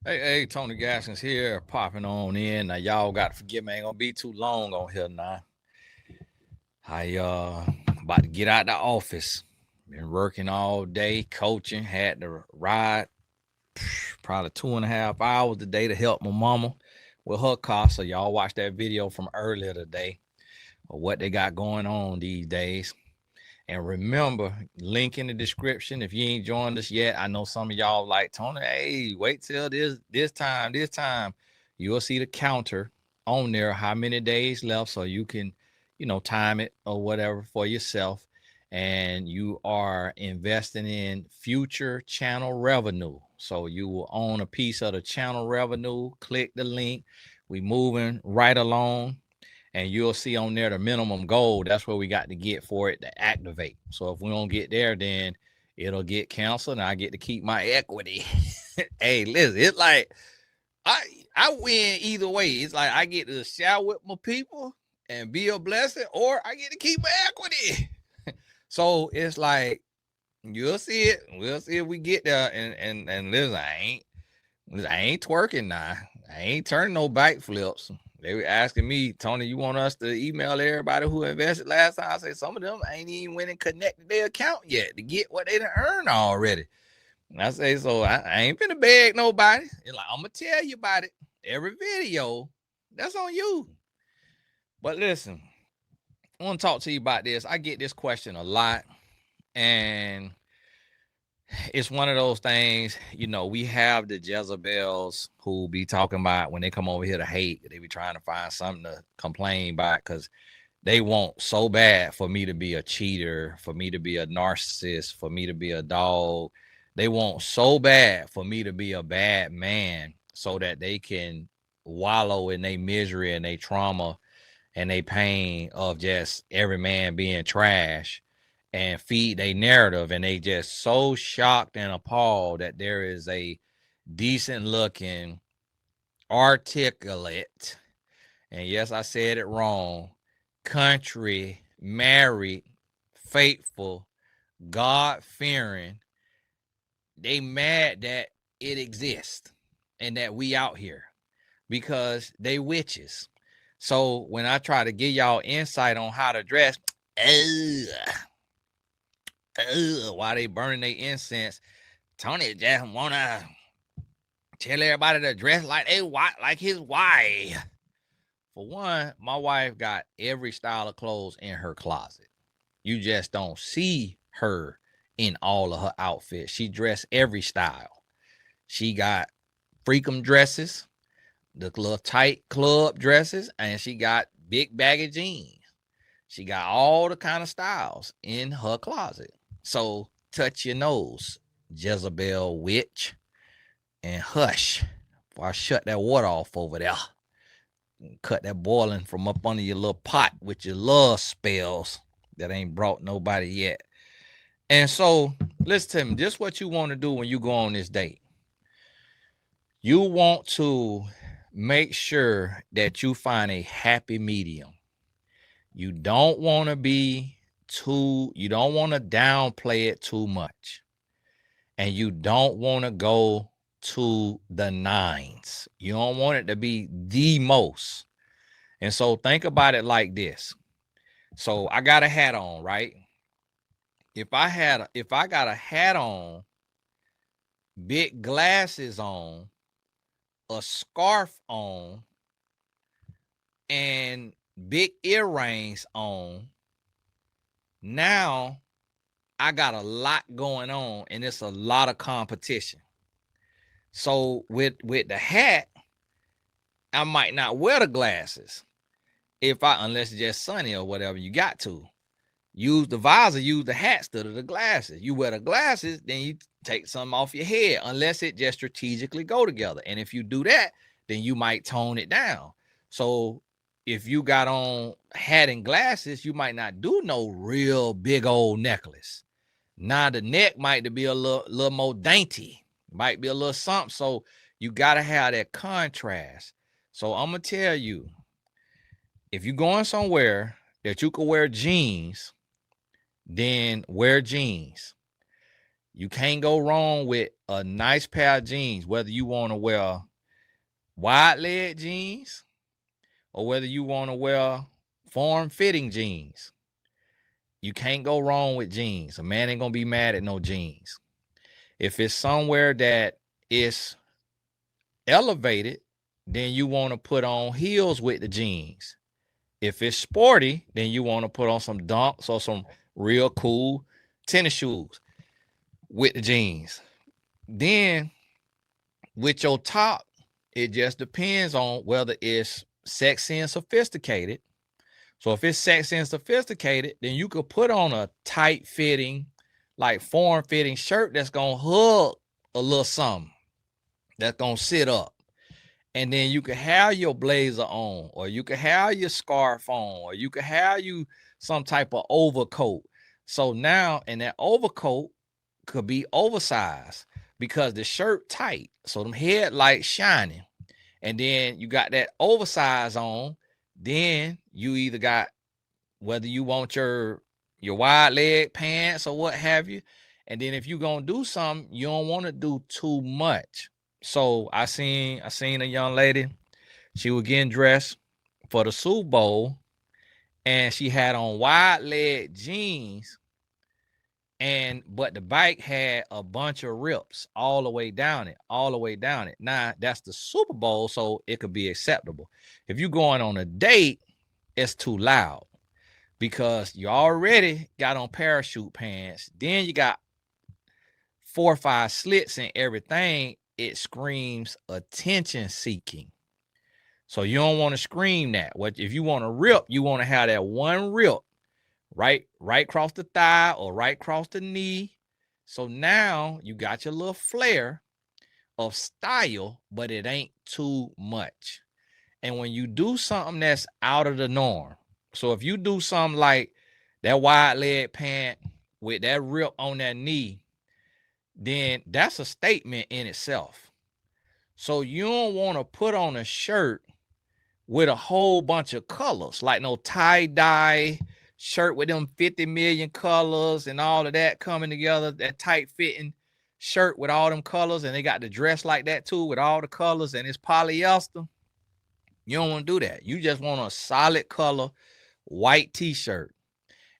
Hey, Tony Gaskins here, popping on in. Now, y'all got to forgive me. I ain't gonna be too long on here now. I about to get out the office. Been working all day, coaching. Had to ride probably 2.5 hours today to help my mama with her car. So y'all watch that video from earlier today of what they got going on these days. And remember, link in the description. If you ain't joined us yet, I know some of y'all like Tony. Hey, wait till this time. You'll see the counter on there, how many days left, so you can, time it or whatever for yourself. And you are investing in future channel revenue. So you will own a piece of the channel revenue. Click the link. We moving right along, and you'll see on there the minimum goal. That's where we got to get for it to activate. So if we don't get there, then it'll get canceled, and I get to keep my equity. Hey, listen, it's like I I win either way. It's like I get to share with my people and be a blessing, or I get to keep my equity. So it's like you'll see it. We'll see if we get there. And listen, I ain't twerking now. I ain't turning no back flips. They were asking me, Tony, you want us to email everybody who invested last time? I said, some of them ain't even went and connected their account yet to get what they done earned already. And I say, so I ain't finna beg nobody. And like, I'm gonna tell you about it. Every video, that's on you. But listen, I want to talk to you about this. I get this question a lot. And it's one of those things, we have the Jezebels who be talking about when they come over here to hate, they be trying to find something to complain about because they want so bad for me to be a cheater, for me to be a narcissist, for me to be a dog. They want so bad for me to be a bad man so that they can wallow in their misery and their trauma and their pain of just every man being trash and feed a narrative. And they just so shocked and appalled that there is a decent looking, articulate, and yes, I said it wrong, country, married, faithful, God fearing. They mad that it exists and that we out here because they witches. So when I try to give y'all insight on how to dress, while they burning their incense, Tony just wanna tell everybody to dress like like his wife. For one, my wife got every style of clothes in her closet. You just don't see her in all of her outfits. She dressed every style. She got freakum dresses, the little tight club dresses, and she got big baggy jeans. She got all the kind of styles in her closet. So touch your nose, Jezebel witch, and hush before I shut that water off over there. Cut that boiling from up under your little pot with your love spells that ain't brought nobody yet. And so, listen to me. This is what you want to do when you go on this date. You want to make sure that you find a happy medium. You don't want to you don't want to downplay it too much. And you don't want to go to the nines. You don't want it to be the most. And so think about it like this. So I got a hat on, right? If I got a hat on, big glasses on, a scarf on, and big earrings on, now I got a lot going on and it's a lot of competition. So with the hat, I might not wear the glasses unless it's just sunny or whatever. You got to use the visor, use the hat instead of the glasses. You wear the glasses, then you take some off your head unless it just strategically go together. And if you do that, then you might tone it down. So if you got on hat and glasses, you might not do no real big old necklace. Now the neck might be a little more dainty, might be a little something. So you got to have that contrast. So I'm going to tell you, if you're going somewhere that you could wear jeans, then wear jeans. You can't go wrong with a nice pair of jeans, whether you want to wear wide leg jeans or whether you want to wear form fitting jeans, you can't go wrong with jeans. A man ain't gonna be mad at no jeans. If it's somewhere that is elevated, then you want to put on heels with the jeans. If it's sporty, then you want to put on some dunks or some real cool tennis shoes with the jeans. Then with your top, it just depends on whether it's sexy and sophisticated. So if it's sexy and sophisticated, then you could put on a tight fitting, like form fitting shirt that's gonna hug a little something, that's gonna sit up. And then you could have your blazer on, or you could have your scarf on, or you could have you some type of overcoat. So now, and that overcoat could be oversized because the shirt tight, so them headlights shining. And then you got that oversized on. Then you either got, whether you want your wide leg pants or what have you. And then if you're gonna do something, you don't want to do too much. So I seen a young lady, she was getting dressed for the Super Bowl, and she had on wide leg jeans, but the bike had a bunch of rips all the way down it. Now that's the Super Bowl, so it could be acceptable. If you're going on a date, it's too loud because you already got on parachute pants. Then you got 4 or 5 slits and everything. It screams attention seeking. So you don't want to scream that. What if you want to rip, you want to have that one rip right across the thigh or right across the knee. So now you got your little flare of style, but it ain't too much. And when you do something that's out of the norm, so if you do something like that wide leg pant with that rip on that knee, then that's a statement in itself. So you don't want to put on a shirt with a whole bunch of colors, like no tie-dye shirt with them 50 million colors and all of that coming together, that tight fitting shirt with all them colors, and they got the dress like that too with all the colors, and it's polyester. You don't want to do that. You just want a solid color white t-shirt.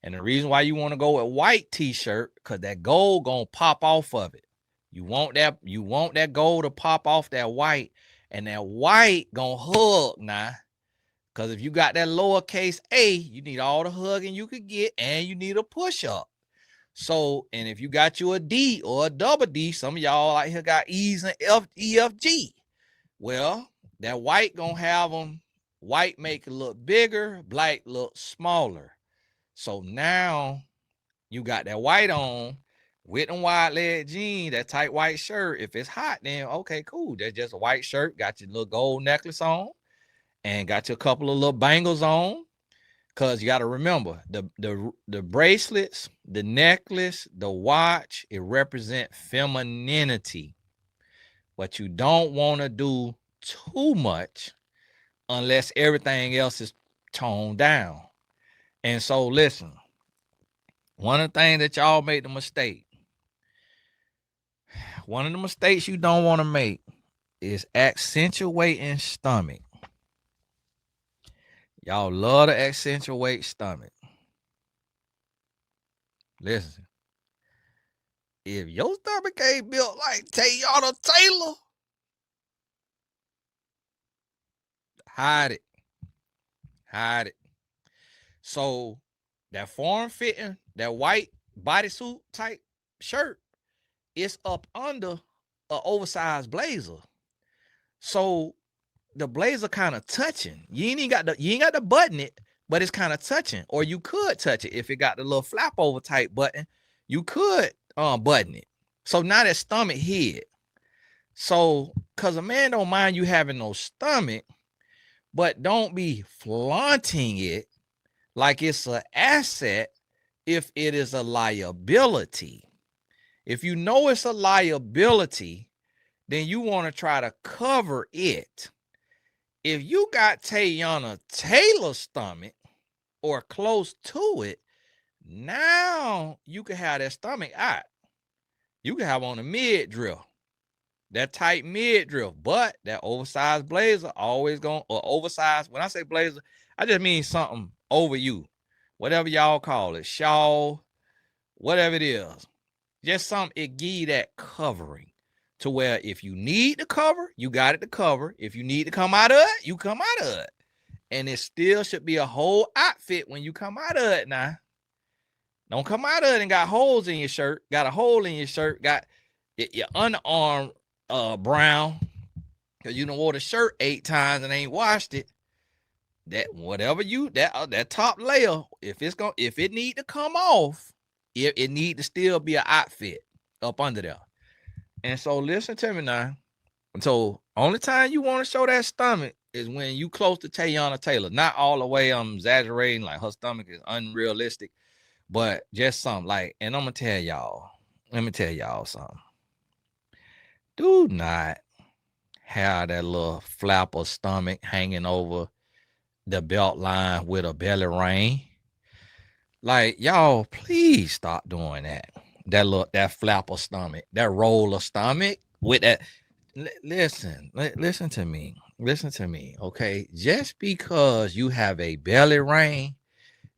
And the reason why you want to go with white t-shirt, because that gold gonna pop off of it. You want that gold to pop off that white, and that white gonna hug now. Because if you got that lowercase a, you need all the hugging you could get, and you need a push-up. So, and if you got you a D or a double D, some of y'all out here got E's and E, F, G. Well, that white gonna have them. White make it look bigger, black look smaller. So now you got that white on with them wide leg jeans, that tight white shirt. If it's hot, then okay, cool. That's just a white shirt. Got your little gold necklace on, and got you a couple of little bangles on. Cause you got to remember the bracelets, the necklace, the watch, it represent femininity. But you don't want to do too much unless everything else is toned down. And so listen, one of the things that y'all make the mistake, one of the mistakes you don't want to make is accentuating stomach. Y'all love to accentuate stomach. Listen, if your stomach ain't built like Tayana Taylor, hide it. Hide it. So that form fitting, that white bodysuit type shirt, it's up under an oversized blazer. So the blazer kind of touching. You ain't got to button it, but it's kind of touching. Or you could touch it if it got the little flap over type button. You could button it. So now that stomach hid. So, cause a man don't mind you having no stomach, but don't be flaunting it like it's an asset if it is a liability. If you know it's a liability, then you want to try to cover it. If you got Tayana Taylor's stomach or close to it, now you can have that stomach out. You can have on a mid drill. that tight midriff, but that oversized blazer always going, or oversized. When I say blazer, I just mean something over you, whatever y'all call it, shawl, whatever it is. Just something, it give you that covering to where if you need to cover, you got it to cover. If you need to come out of it, you come out of it. And it still should be a whole outfit when you come out of it now. Don't come out of it and got holes in your shirt, got a hole in your shirt, got your underarm brown, because you done wore the shirt 8 times and ain't washed it. That whatever you that top layer, if it need to come off, it need to still be an outfit up under there. And so listen to me now. So only time you want to show that stomach is when you close to Tayana Taylor. Not all the way I'm exaggerating, like her stomach is unrealistic, but just something like, and I'm gonna tell y'all, let me tell y'all something. Do not have that little flapper stomach hanging over the belt line with a belly ring. Like, y'all, please stop doing that. That flapper stomach, that roller stomach with that. Listen to me. Listen to me, okay? Just because you have a belly ring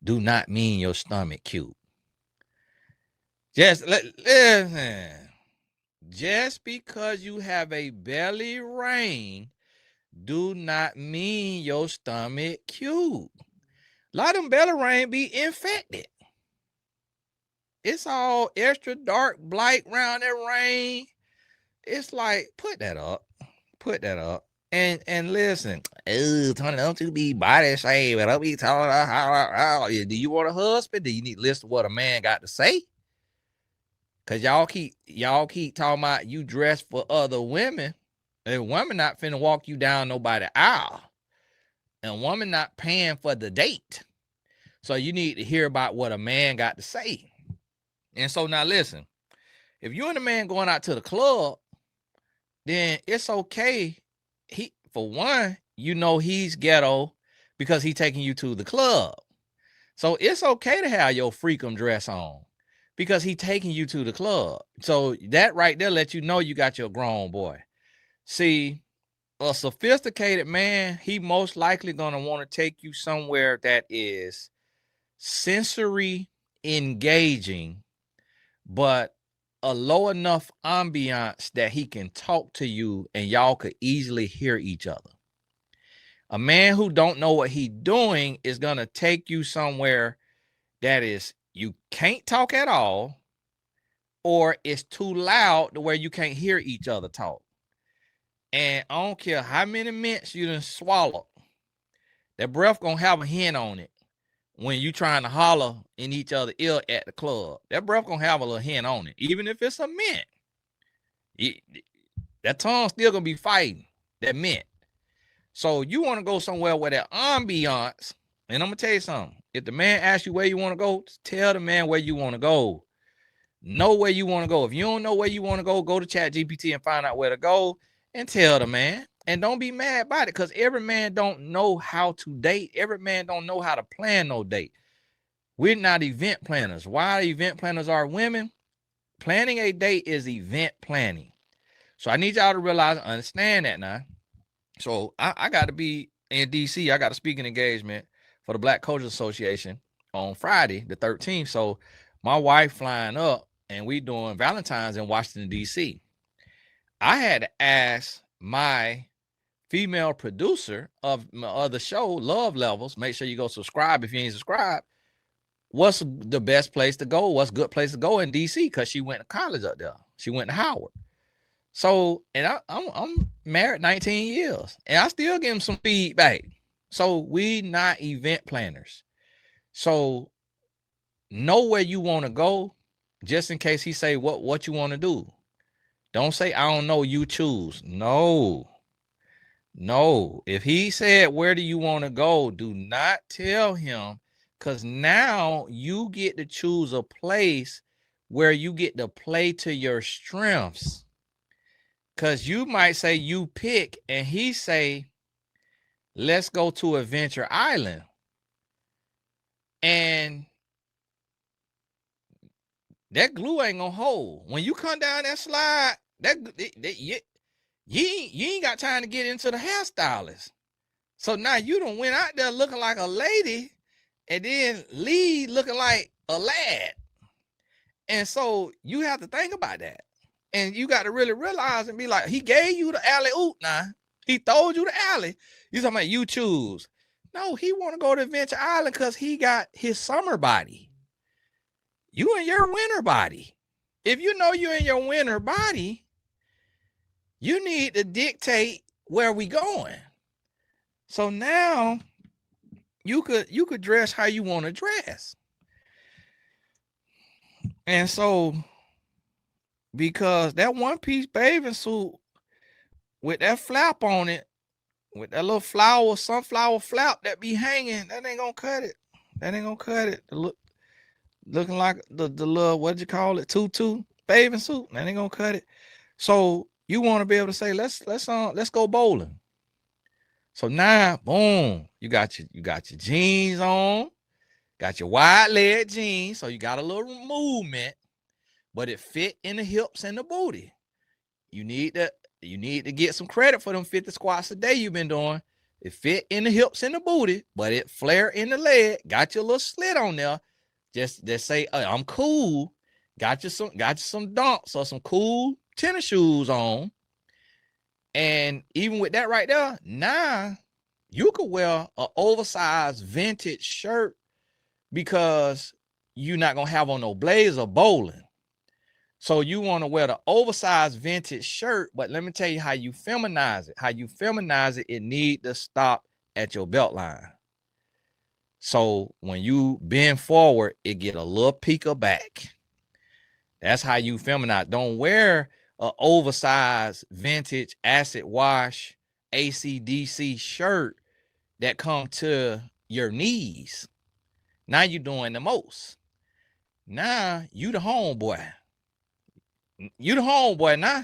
do not mean your stomach cute. Listen. Just because you have a belly ring do not mean your stomach cute. A lot of them belly ring be infected. It's all extra dark blight around that ring. It's like, put that up. And listen, Tony, don't you be body shaming. Don't be telling how. Do you want a husband? Do you need to listen to what a man got to say? Cause y'all keep talking about you dress for other women. And women not finna walk you down nobody aisle. And woman not paying for the date. So you need to hear about what a man got to say. And so now listen, if you and a man going out to the club, then it's okay. For one, he's ghetto because he's taking you to the club. So it's okay to have your freakum dress on because he's taking you to the club. So that right there lets you know you got your grown boy. See, a sophisticated man, he most likely gonna want to take you somewhere that is sensory engaging, but a low enough ambiance that he can talk to you and y'all could easily hear each other. A man who don't know what he's doing is going to take you somewhere that is, you can't talk at all, or it's too loud to where you can't hear each other talk. And I don't care how many mints you done swallow, that breath going to have a hint on it. When you trying to holler in each other's ear at the club, that breath gonna have a little hint on it, even if it's a mint. That tongue still gonna be fighting that mint. So you want to go somewhere where that ambiance, and I'm gonna tell you something. If the man asks you where you want to go, tell the man where you want to go. Know where you want to go. If you don't know where you want to go to ChatGPT and find out where to go and tell the man. And don't be mad about it, because every man don't know how to date. Every man don't know how to plan no date. We're not event planners. Why event planners are women? Planning a date is event planning. So I need y'all to realize and understand that now. So I got to be in DC. I got a speaking engagement for the Black Coaches Association on Friday, the 13th. So my wife flying up and we doing Valentine's in Washington, DC. I had to ask my female producer of the show, Love Levels, make sure you go subscribe if you ain't subscribed, what's the best place to go, what's a good place to go in DC, because she went to college up there. She went to Howard. So, and I'm married 19 years, and I still give him some feedback. So we not event planners. So know where you want to go, just in case he say what you want to do. Don't say, I don't know, you choose. No. If he said, where do you want to go? Do not tell him, because now you get to choose a place where you get to play to your strengths. Because you might say you pick, and he say, let's go to Adventure Island. And that glue ain't gonna hold. When you come down that slide, you ain't got time to get into the hairstylist. So now you done went out there looking like a lady and then leave looking like a lad. And so you have to think about that. And you got to really realize and be like, he gave you the alley oop now. He told you the alley. You talking about you choose. No, he want to go to Adventure Island because he got his summer body. You in your winter body. If you know you're in your winter body, you need to dictate where we going. So now you could dress how you want to dress. And so because that one piece bathing suit with that flap on it, with that little sunflower flap that be hanging, that ain't gonna cut it. That ain't gonna cut it. Looking like the little, what'd you call it, tutu bathing suit, that ain't gonna cut it. So you want to be able to say, let's go bowling. So now, boom, you got your jeans on, got your wide leg jeans, so you got a little movement, but it fit in the hips and the booty. You need to get some credit for them 50 squats a day you've been doing. It fit in the hips and the booty, but it flare in the leg. Got your little slit on there. Just say, I'm cool. Got you some dunks or some cool tennis shoes on. And even with that right there, now you could wear an oversized vintage shirt because you're not gonna have on no blazer bowling. So you want to wear the oversized vintage shirt, but let me tell you how you feminize it. How you feminize it, it need to stop at your belt line. So when you bend forward, it get a little peek of back. That's how you feminize. Don't wear an oversized vintage acid wash AC/DC shirt that come to your knees. Now you doing the most. Now you the homeboy. You the homeboy now.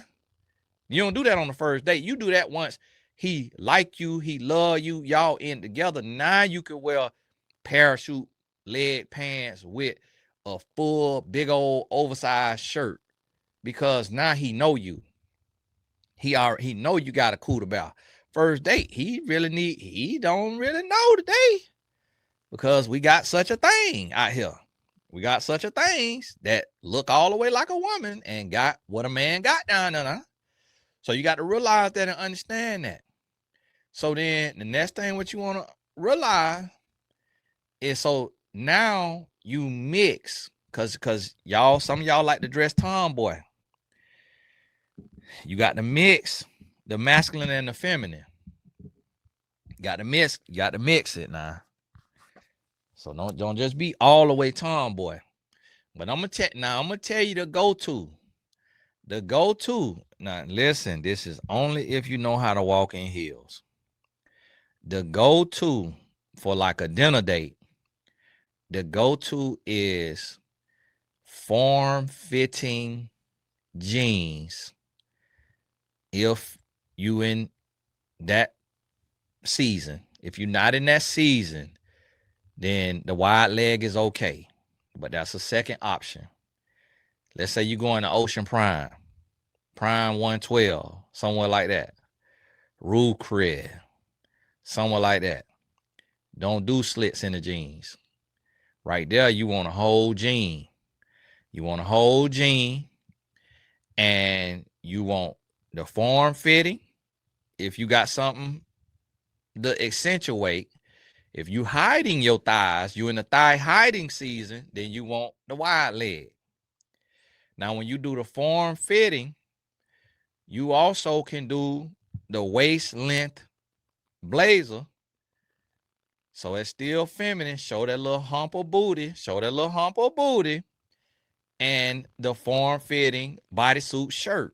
You don't do that on the first date. You do that once he like you, he love you, y'all in together. Now you can wear parachute leg pants with a full big old oversized shirt because now he know you. He know you got a cool about. First date, he don't really know today because we got such a thing out here. We got such a things that look all the way like a woman and got what a man got down there. So you got to realize that and understand that. So then the next thing what you want to realize is, so now you mix, because y'all, some of y'all like to dress tomboy. You got to mix the masculine and the feminine. You got to mix it now. So don't just be all the way tomboy. But I'm gonna tell you the go-to. The go-to. Now listen, this is only if you know how to walk in heels. The go-to for like a dinner date, the go-to is form-fitting jeans. If you in that season, if you're not in that season, then the wide leg is okay. But that's a second option. Let's say you're going to Ocean Prime 112, somewhere like that. Rue Cred, somewhere like that. Don't do slits in the jeans. Right there, you want a whole jean. You want a whole jean, and you want the form fitting. If you got something to accentuate, if you hiding your thighs, you in the thigh hiding season, then you want the wide leg. Now, when you do the form fitting, you also can do the waist length blazer. So it's still feminine. Show that little hump of booty. And the form fitting bodysuit shirt.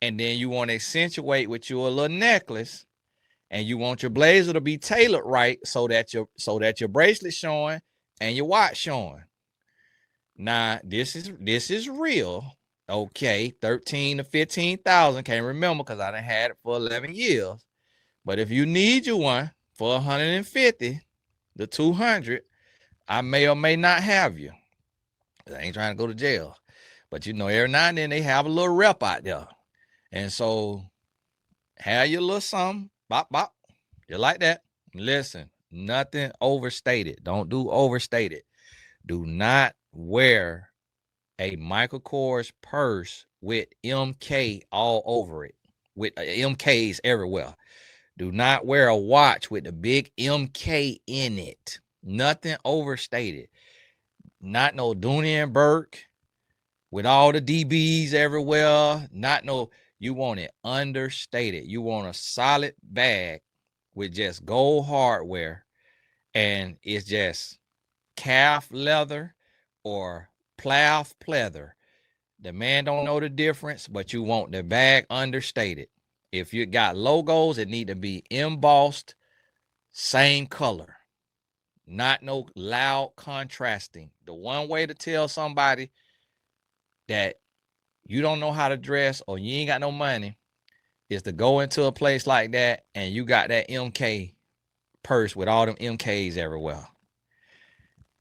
And then you want to accentuate with your little necklace. And you want your blazer to be tailored right so that your bracelet showing and your watch showing. Now, this is real. Okay, 13 to 15,000. Can't remember because I done had it for 11 years. But if you need you one for 150 to 200, I may or may not have you. I ain't trying to go to jail. But you know, every now and then they have a little rep out there. And so Have your little something, bop, bop. You like that? Listen, nothing overstated. Don't do overstated. Do not wear a Michael Kors purse with MK all over it, with MKs everywhere. Do not wear a watch with the big MK in it. Nothing overstated. Not no Dooney and Burke with all the DBs everywhere. Not no, you want it understated. You want a solid bag with just gold hardware, and it's just calf leather or plough pleather. The man don't know the difference, but you want the bag understated. If you got logos, it need to be embossed, same color, not no loud contrasting. The one way to tell somebody that you don't know how to dress or you ain't got no money is to go into a place like that and you got that MK purse with all them MKs everywhere.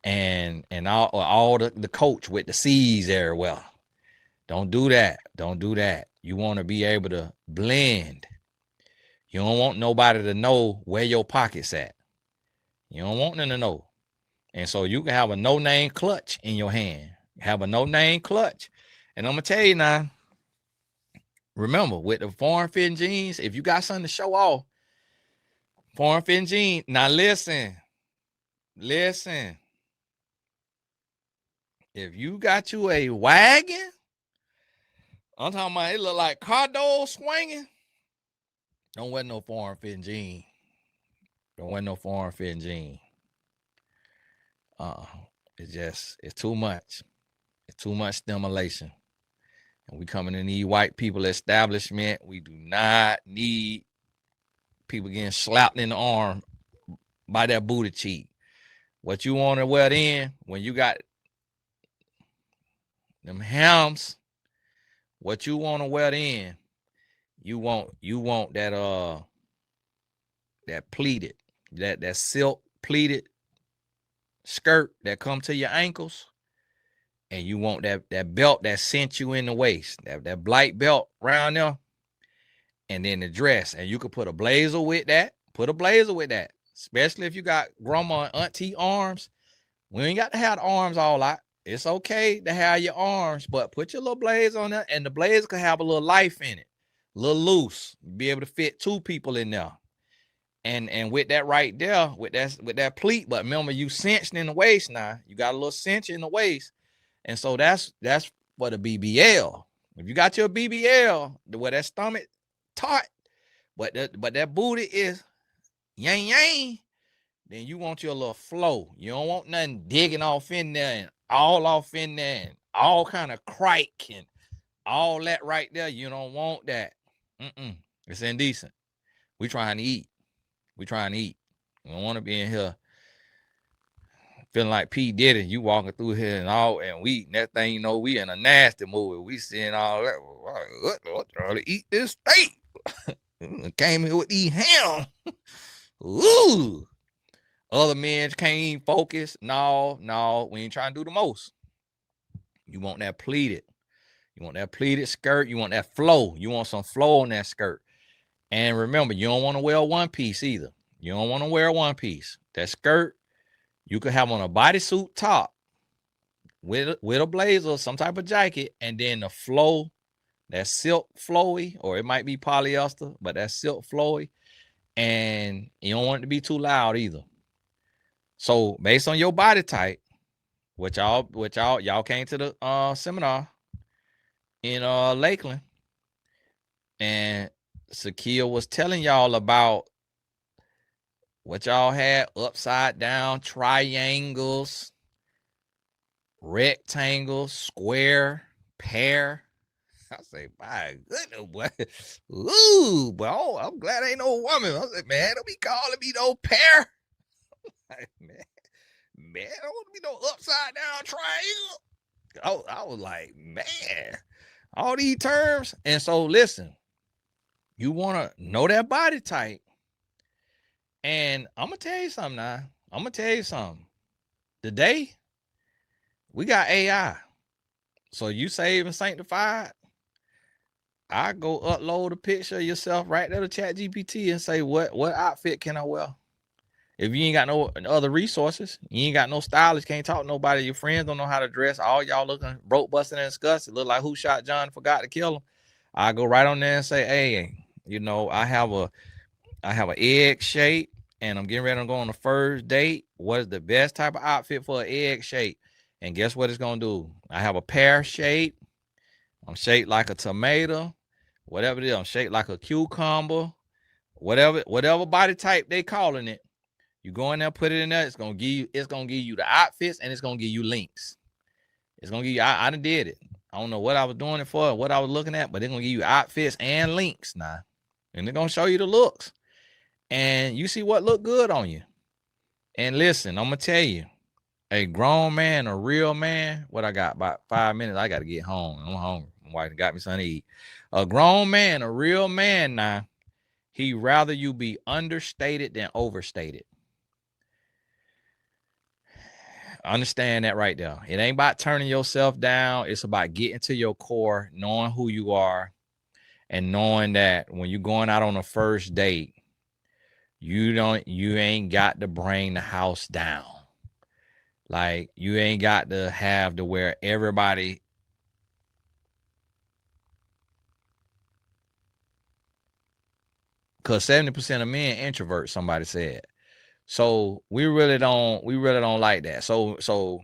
And all the coach with the C's everywhere. Don't do that. Don't do that. You want to be able to blend. You don't want nobody to know where your pocket's at. You don't want them to know. And so you can have a no-name clutch in your hand. Have a no-name clutch. And I'm going to tell you now, remember, with the form-fitting jeans, if you got something to show off, form-fitting jeans. Now listen. If you got you a wagon, I'm talking about it look like car doors swinging. Don't wear no form-fitting jean. Don't wear no form-fitting jean. It's too much. It's too much stimulation. And we coming in these white people establishment. We do not need people getting slapped in the arm by that booty cheek. What you want to wear then, when you got them hams, what you want to wear then, you want that that pleated, that silk pleated skirt that come to your ankles, and you want that belt that cinch you in the waist, that blight belt around there, and then the dress, and you could put a blazer with that. Put a blazer with that, especially if you got grandma and auntie arms. We ain't got to have the arms all out. It's okay to have your arms, but put your little blazer on there, and the blazer could have a little life in it, a little loose, be able to fit two people in there. And with that right there, with that pleat, but remember you cinched in the waist now. You got a little cinch in the waist. And so that's for the BBL. If you got your BBL, where that stomach taut, but that booty is yang yang, then you want your little flow. You don't want nothing digging off in there and all off in there and all kind of crike and all that right there. You don't want that. It's indecent. We trying to eat. We don't want to be in here feeling like P. Diddy. You walking through here and we eating. That thing, you know, we in a nasty movie. We seeing all that. What trying to eat this steak? Came here with these ham. Ooh. Other men can't even focus. No, we ain't trying to do the most. You want that pleated. You want that pleated skirt. You want that flow. You want some flow on that skirt. And remember, you don't want to wear one piece either. You don't want to wear one piece. That skirt, you could have on a bodysuit top with a blazer, some type of jacket, and then the flow, that silk flowy, or it might be polyester, but that silk flowy. And you don't want it to be too loud either. So based on your body type, which y'all came to the seminar in Lakeland, and Sakia was telling y'all about what y'all had: upside down triangles, rectangles, square, pear. I say, my goodness, boy. Ooh, but I'm glad ain't no woman. I said, man, don't be calling me no pear. Man, I don't want to be no upside down triangle. I was like, man, all these terms. And so listen, you want to know that body type. And I'm going to tell you something now. Today, we got AI. So you saved and sanctified. I go upload a picture of yourself right there to Chat GPT and say, what outfit can I wear? If you ain't got no other resources, you ain't got no stylist, can't talk to nobody, your friends don't know how to dress, all y'all looking broke, busting, and disgusted, look like Who Shot John, forgot to kill him. I go right on there and say, hey, you know, I have an egg shape and I'm getting ready to go on the first date. What is the best type of outfit for an egg shape? And guess what it's gonna do? I have a pear shape. I'm shaped like a tomato, whatever it is. I'm shaped like a cucumber, whatever body type they calling it. You go in there, put it in there. It's gonna give you the outfits and it's gonna give you links. It's gonna give you. I done did it. I don't know what I was doing it for, what I was looking at, but they're gonna give you outfits and links now, and they're gonna show you the looks, and you see what look good on you. And listen, I'm gonna tell you, a grown man, a real man. What I got about 5 minutes. I got to get home. I'm hungry. My wife got me something to eat. A grown man, a real man now. He rather you be understated than overstated. Understand that right there. It ain't about turning yourself down. It's about getting to your core, knowing who you are, and knowing that when you're going out on a first date, you ain't got to bring the house down. Like, you ain't got to have to where everybody, because 70% of men introverts, somebody said. So we really don't like that. So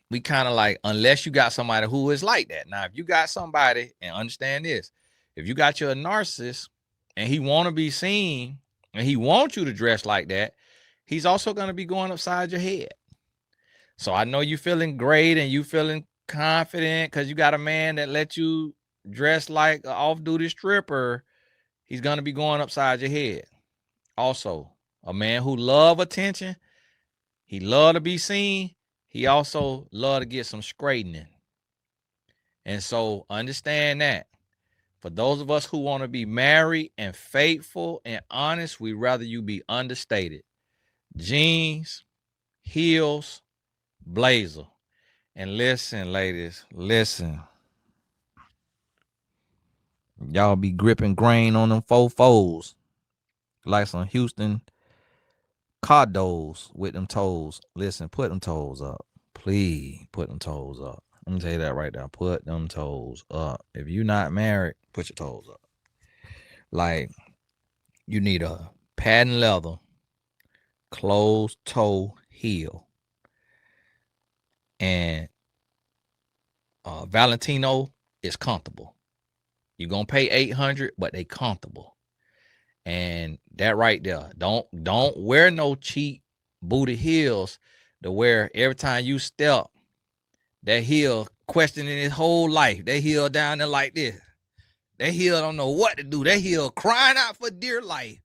we kind of like, unless you got somebody who is like that. Now, if you got somebody, and understand this, if you got your narcissist and he want to be seen and he wants you to dress like that, he's also going to be going upside your head. So I know you feeling great and you feeling confident because you got a man that let you dress like an off-duty stripper. He's going to be going upside your head. Also, a man who love attention, he love to be seen, he also love to get some straightening. And so understand that. For those of us who want to be married and faithful and honest, we rather you be understated. Jeans, heels, blazer. And listen, ladies, listen. Y'all be gripping grain on them fofos like some Houston Cardos with them toes. Listen, put them toes up. Please put them toes up. Let me tell you that right now. Put them toes up. If you're not married, put your toes up. Like, you need a patent leather closed toe heel. And Valentino is comfortable. You're going to pay $800, but they comfortable. And that right there, don't wear no cheap booty heels to where every time you step, that heel questioning his whole life. That heel down there like this. That heel don't know what to do. That heel crying out for dear life.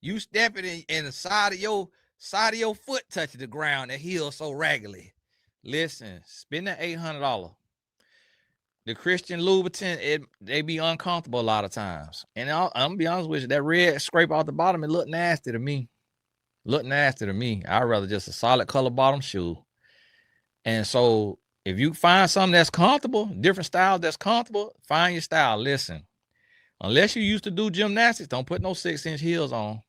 You stepping in and the side of your foot touching the ground. That heel so raggedy. Listen, spend that $800. The Christian Louboutin, they be uncomfortable a lot of times. And I'm gonna be honest with you, that red scrape off the bottom, it look nasty to me. I'd rather just a solid color bottom shoe. And so if you find something that's comfortable, different styles that's comfortable, find your style. Listen, unless you used to do gymnastics, don't put no 6-inch heels on.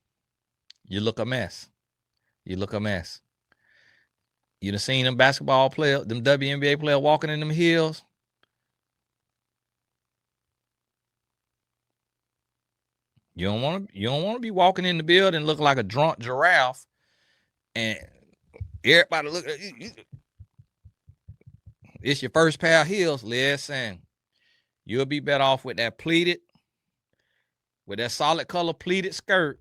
You look a mess. You done seen them basketball players, them WNBA players walking in them heels. You don't want to be walking in the building look like a drunk giraffe, and everybody look at you. It's your first pair of heels. Listen, you'll be better off with that solid color pleated skirt,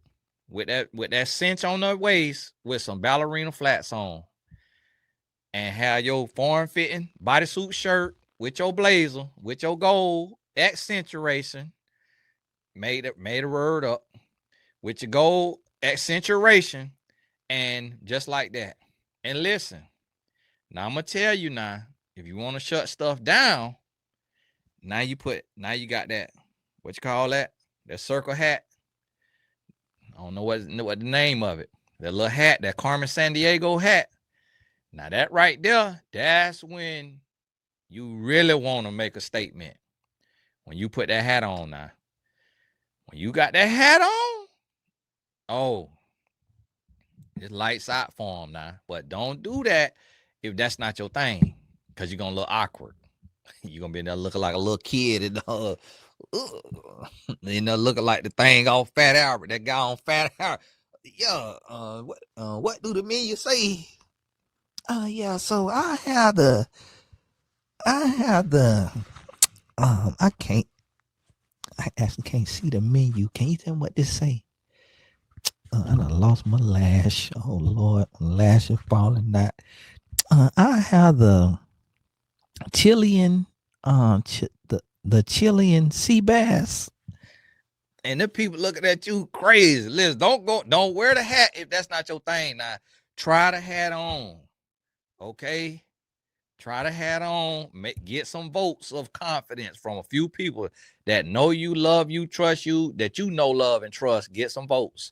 with that cinch on the waist, with some ballerina flats on, and have your form fitting bodysuit shirt with your blazer, with your gold accentuation. Made a word up with your gold accentuation, and just like that. And listen, now I'm gonna tell you now, if you want to shut stuff down, now you got that, what you call that circle hat. I don't know what the name of it. That little hat, that Carmen Sandiego hat. Now that right there, that's when you really want to make a statement. When you put that hat on now, when you got that hat on, oh, it's lights out for them now. But don't do that if that's not your thing, because you're going to look awkward. You're going to be in there looking like a little kid and looking like the thing on Fat Albert, that guy on Fat Albert. Yeah, what do the menu say? Yeah, so I have the I actually can't see the menu. Can you tell me what this say? I done lost my lash. Oh Lord, my lash is falling out. I have the Chilean, the Chilean sea bass. And the people looking at you crazy. Listen, don't wear the hat if that's not your thing. Now, try the hat on. Okay? Try the hat on. Get some votes of confidence from a few people that know you, love you, trust you, that you know, love, and trust. Get some votes.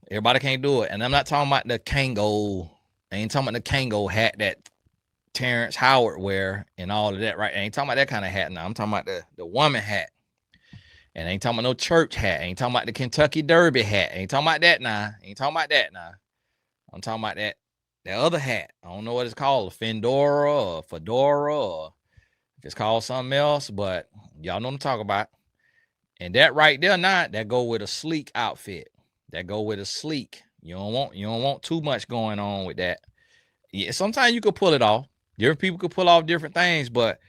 Everybody can't do it. And I'm not talking about the Kango. I ain't talking about the Kango hat that Terrence Howard wear and all of that, right? I ain't talking about that kind of hat now. I'm talking about the woman hat. And I ain't talking about no church hat. I ain't talking about the Kentucky Derby hat. I ain't talking about that now. I'm talking about that other hat. I don't know what it's called, a Fendora or Fedora, or if it's called something else, but y'all know what I'm talking about. And that right there, now, that go with a sleek outfit. That go with a sleek. You don't want too much going on with that. Yeah, sometimes you could pull it off. Different people could pull off different things, but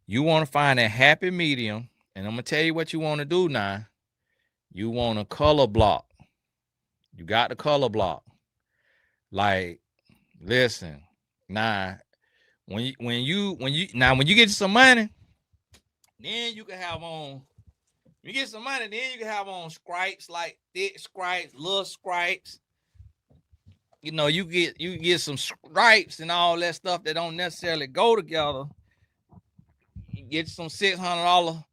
you want to find a happy medium. And I'm gonna tell you what you want to do now. You want a color block. You got the color block. Like, listen, now when you get some money, then you can have on. You get some money, then you can have on stripes, like thick stripes, little stripes. You know, you get some stripes and all that stuff that don't necessarily go together. You get some $600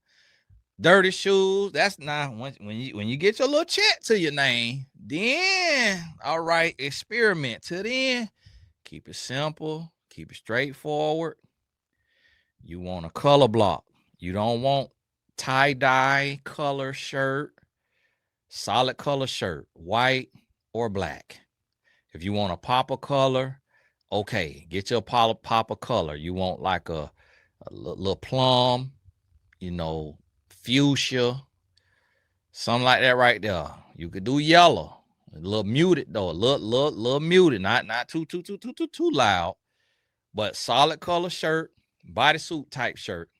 dirty shoes. That's not when you get your little check to your name. Then, all right, experiment. Till then, keep it simple, keep it straightforward. You want a color block. You don't want tie-dye color shirt, solid color shirt, white or black. If you want a pop of color, okay, get your pop of color. You want like a little plum, fuchsia, something like that right there. You could do yellow, a little muted though, a little muted, not too loud, but solid color shirt, bodysuit type shirt.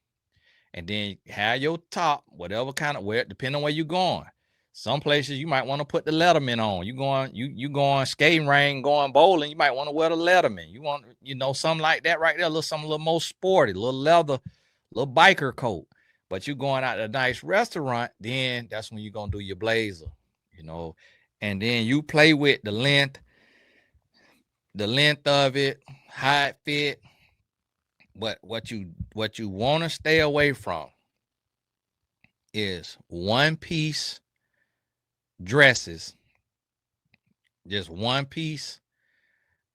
And then have your top, whatever kind of wear, depending on where you're going. Some places you might want to put the Letterman on. You going skating ring, going bowling, you might want to wear the Letterman. You want, something like that right there, something a little more sporty, little leather, little biker coat. But you going out to a nice restaurant, then that's when you're gonna do your blazer, and then you play with the length of it, how it fit. But what you want to stay away from is one piece dresses, just one piece,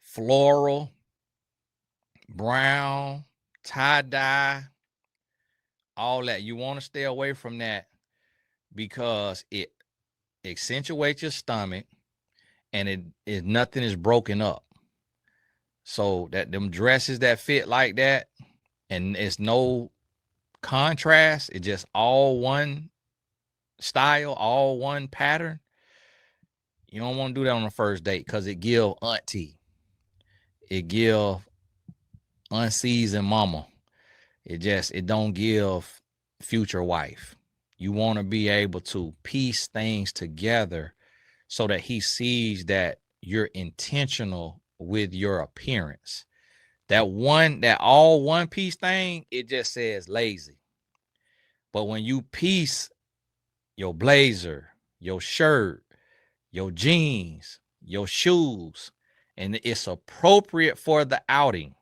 floral, brown, tie-dye, all that. You want to stay away from that because it accentuates your stomach and nothing is broken up. So that them dresses that fit like that and it's no contrast, it's just all one style, all one pattern. You don't want to do that on the first date because it give auntie, it give unseasoned mama, it don't give future wife. You want to be able to piece things together so that he sees that you're intentional with your appearance. That all one piece thing, it just says lazy. But when you piece your blazer, your shirt, your jeans, your shoes, and it's appropriate for the outing.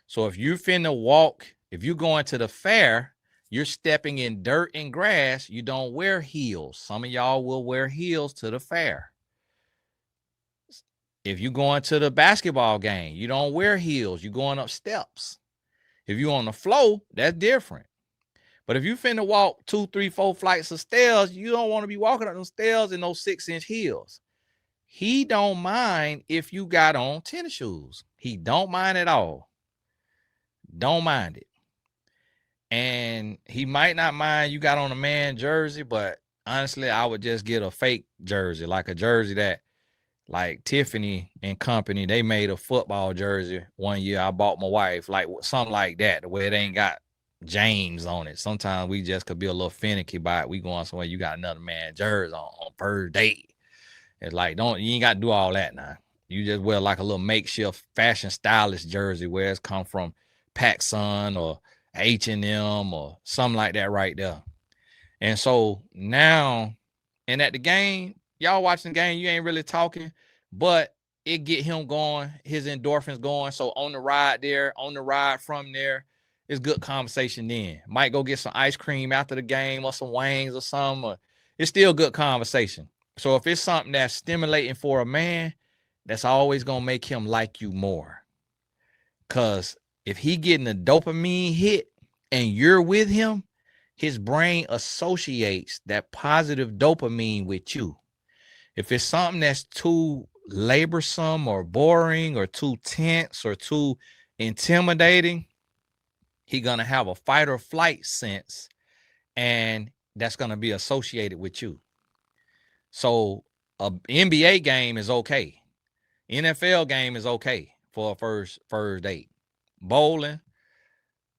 So if you're finna walk, if you're going to the fair, you're stepping in dirt and grass, you don't wear heels. Some of y'all will wear heels to the fair. If you're going to the basketball game, you don't wear heels. You're going up steps. If you're on the floor, that's different. But if you finna walk 2, 3, 4 flights of stairs, you don't want to be walking up those stairs in those 6-inch heels. He don't mind if you got on tennis shoes. He don't mind at all. Don't mind it. And he might not mind you got on a man jersey, but honestly, I would just get a fake jersey, like a jersey that, like Tiffany and Company, they made a football jersey one year. I bought my wife, like something like that, where it ain't got James on it. Sometimes we just could be a little finicky about it. We going somewhere, you got another man jersey on first date. It's like, you ain't got to do all that now. You just wear like a little makeshift fashion stylish jersey where it's come from PacSun or H&M or something like that right there. And so now, and at the game, y'all watching the game, you ain't really talking, but it get him going, his endorphins going. So on the ride there, on the ride from there, it's good conversation then. Might go get some ice cream after the game or some wings or something. Or it's still good conversation. So if it's something that's stimulating for a man, that's always going to make him like you more. Because if he getting a dopamine hit and you're with him, his brain associates that positive dopamine with you. If it's something that's too laborsome or boring or too tense or too intimidating, he's going to have a fight or flight sense, and that's going to be associated with you. So a NBA game is okay. NFL game is okay for a first date. Bowling,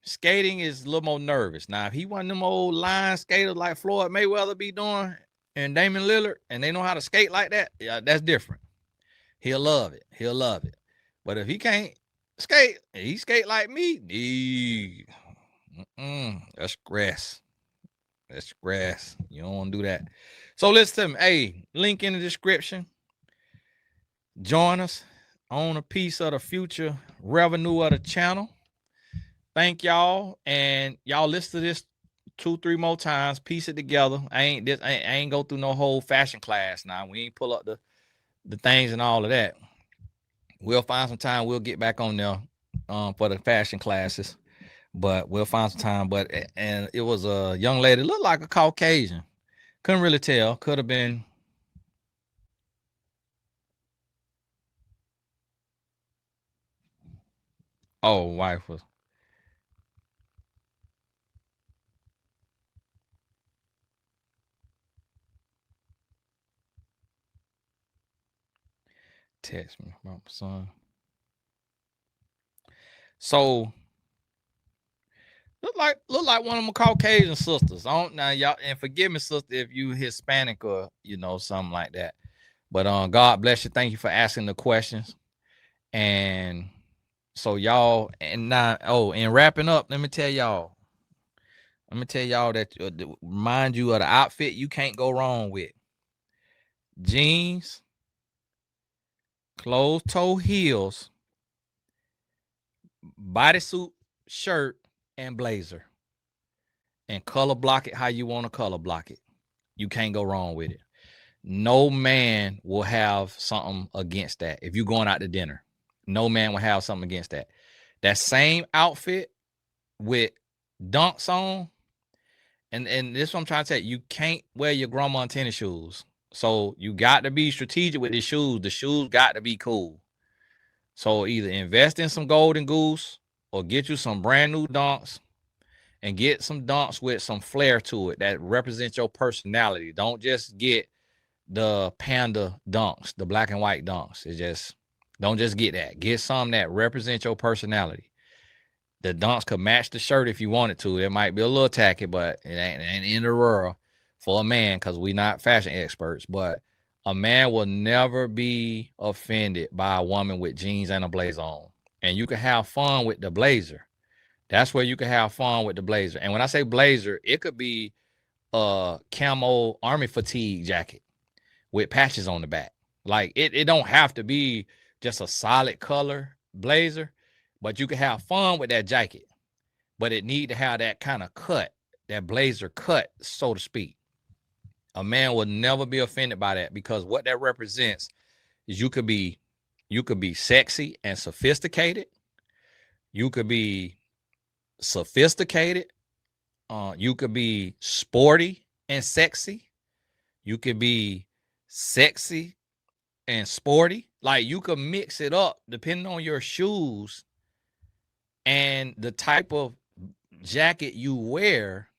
skating is a little more nervous. Now, if he one of them old line skaters like Floyd Mayweather be doing and Damian Lillard, and they know how to skate like that, yeah, that's different. He'll love it. He'll love it. But if he can't skate, he skate like me, that's grass. That's grass. You don't want to do that. So listen to me. Hey, link in the description. Join us on a piece of the future revenue of the channel. Thank y'all. And y'all listen to this 2-3 more times. Piece it together. I ain't go through no whole fashion class now. We ain't pull up the things and all of that. We'll find some time. We'll get back on there for the fashion classes. But we'll find some time. And it was a young lady, looked like a Caucasian. Couldn't really tell. Could have been. Oh, wife was. Text me about my son. So look like one of my Caucasian sisters. I don't now y'all, and forgive me, sister, if you Hispanic or something like that. But God bless you. Thank you for asking the questions. And so y'all, and now, and wrapping up, let me tell y'all that remind you of the outfit you can't go wrong with: jeans, closed toe heels, bodysuit, shirt, and blazer. And color block it how you want to color block it. You can't go wrong with it. No man will have something against that. If you're going out to dinner, no man will have something against that. That same outfit with dunks on, and this is what I'm trying to say. You can't wear your grandma tennis shoes. So you got to be strategic with the shoes. The shoes got to be cool. So either invest in some Golden Goose or get you some brand new dunks. And get some dunks with some flair to it that represents your personality. Don't just get the panda dunks, the black and white dunks. Don't just get that. Get some that represent your personality. The dunks could match the shirt if you wanted to. It might be a little tacky, but it ain't in the world for a man because we're not fashion experts. But a man will never be offended by a woman with jeans and a blazer on. And you can have fun with the blazer. That's where you can have fun with the blazer. And when I say blazer, it could be a camo army fatigue jacket with patches on the back. Like it don't have to be just a solid color blazer, but you can have fun with that jacket. But it need to have that kind of cut, that blazer cut, so to speak. A man will never be offended by that because what that represents is you could be sexy and sophisticated. You could be sophisticated You could be sporty and sexy. You could be sexy and sporty. Like you could mix it up depending on your shoes and the type of jacket you wear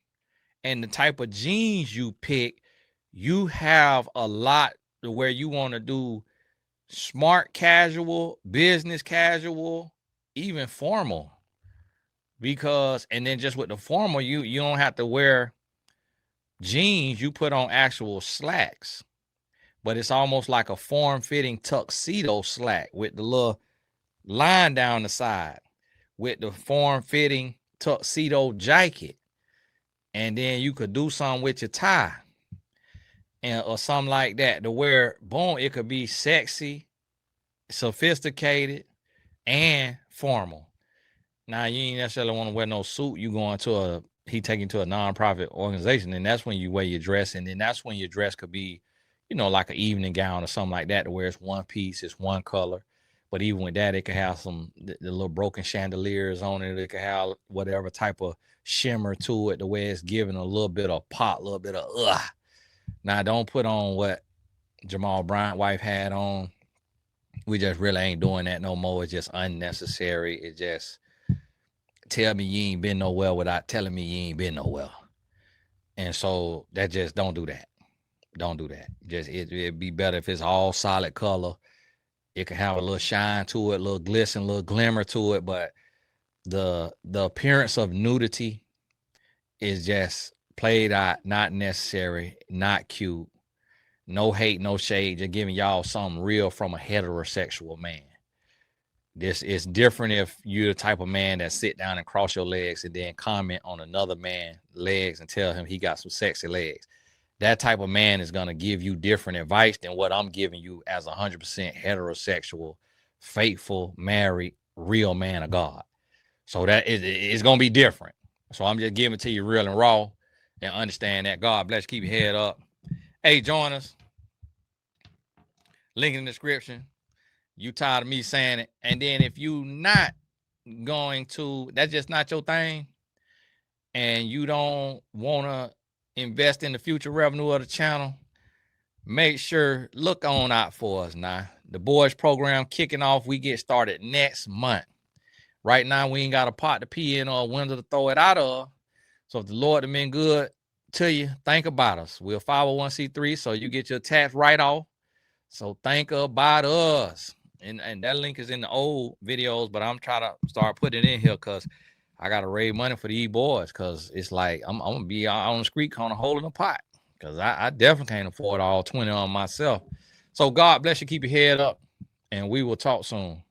and the type of jeans you pick. You have a lot to where you want to do smart casual, business casual, even formal. Because and then just with the formal, you don't have to wear jeans, you put on actual slacks. But it's almost like a form-fitting tuxedo slack with the little line down the side, with the form-fitting tuxedo jacket. And then you could do something with your tie and or something like that to where boom, it could be sexy, sophisticated, and formal. Now you ain't necessarily want to wear no suit. You going to he taking to a nonprofit organization, and that's when you wear your dress, and then that's when your dress could be, like an evening gown or something like that, to where it's one piece, it's one color. But even with that, it could have the little broken chandeliers on it. It could have whatever type of shimmer to it, the way it's giving a little bit of pop, a little bit of ugh. Now don't put on what Jamal Bryant wife had on. We just really ain't doing that no more. It's just unnecessary. It just tell me you ain't been nowhere without telling me you ain't been nowhere. And so that just don't do that. Don't do that. Just it'd be better if it's all solid color. It can have a little shine to it, a little glisten, a little glimmer to it, but the appearance of nudity is just played out, not necessary, not cute. No hate, no shade, just giving y'all something real from a heterosexual man. This is different if you're the type of man that sit down and cross your legs and then comment on another man's legs and tell him he got some sexy legs. That type of man is going to give you different advice than what I'm giving you as 100% heterosexual, faithful, married, real man of God. So that it's going to be different. So I'm just giving it to you real and raw and understand that. God bless you. Keep your head up. Hey, join us. Link in the description. You tired of me saying it. And then if you not going to, that's just not your thing, and you don't want to invest in the future revenue of the channel, make sure, look on out for us now. The boys program kicking off. We get started next month. Right now, we ain't got a pot to pee in or a window to throw it out of. So if the Lord has been good to you, think about us. We're 501c3, so you get your tax write-off. So think about us. And that link is in the old videos, but I'm trying to start putting it in here because I got to raise money for these boys, because it's like I'm going to be on the street corner holding a pot, because I definitely can't afford all 20 on myself. So God bless you. Keep your head up, and we will talk soon.